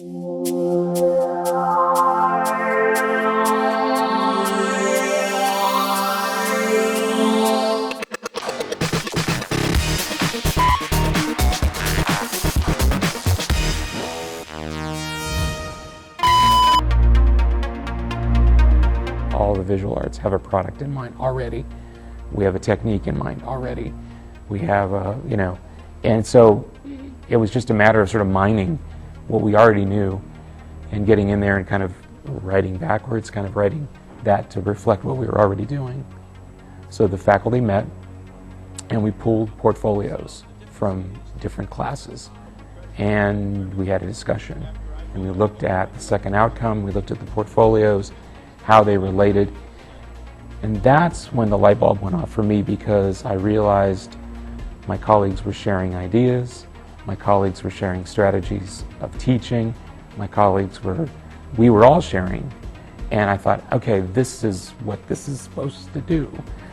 All the visual arts have a product in mind already. We have a technique in mind already. We have and so it was just a matter of sort of mining what we already knew and getting in there and kind of writing backwards, kind of writing that to reflect what we were already doing. So the faculty met and we pulled portfolios from different classes and we had a discussion. And we looked at the second outcome, we looked at the portfolios, how they related. And that's when the light bulb went off for me, because I realized my colleagues were sharing ideas, my colleagues were sharing strategies of teaching, we were all sharing. And I thought, okay, this is what this is supposed to do.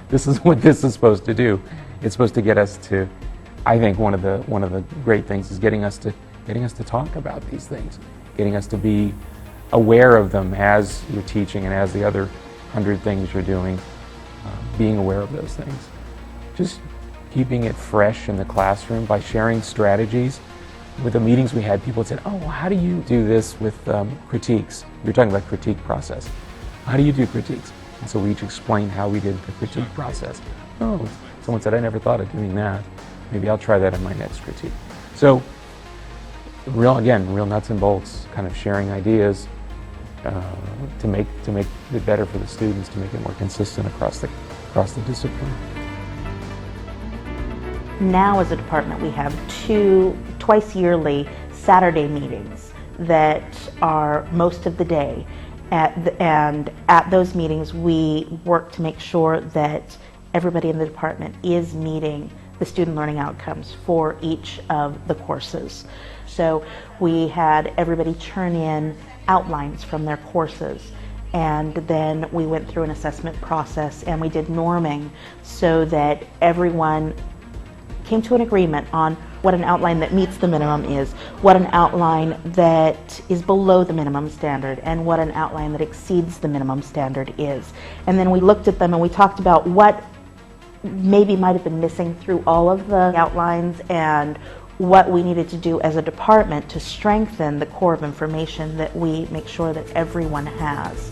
This is what this is supposed to do. It's supposed to get us to, I think one of the great things is getting us to talk about these things, getting us to be aware of them as you're teaching and as the other 100 things you're doing, being aware of those things. Just keeping it fresh in the classroom by sharing strategies. With the meetings we had, people said, oh, how do you do this with critiques? We were talking about critique process. How do you do critiques? And so we each explained how we did the critique process. Oh, someone said, I never thought of doing that. Maybe I'll try that in my next critique. So real nuts and bolts, kind of sharing ideas to make it better for the students, to make it more consistent across the discipline. Now as a department we have twice yearly Saturday meetings that are most of the day. And at those meetings we work to make sure that everybody in the department is meeting the student learning outcomes for each of the courses. So we had everybody turn in outlines from their courses, and then we went through an assessment process and we did norming so that everyone came to an agreement on what an outline that meets the minimum is, what an outline that is below the minimum standard, and what an outline that exceeds the minimum standard is. And then we looked at them and we talked about what maybe might have been missing through all of the outlines and what we needed to do as a department to strengthen the core of information that we make sure that everyone has.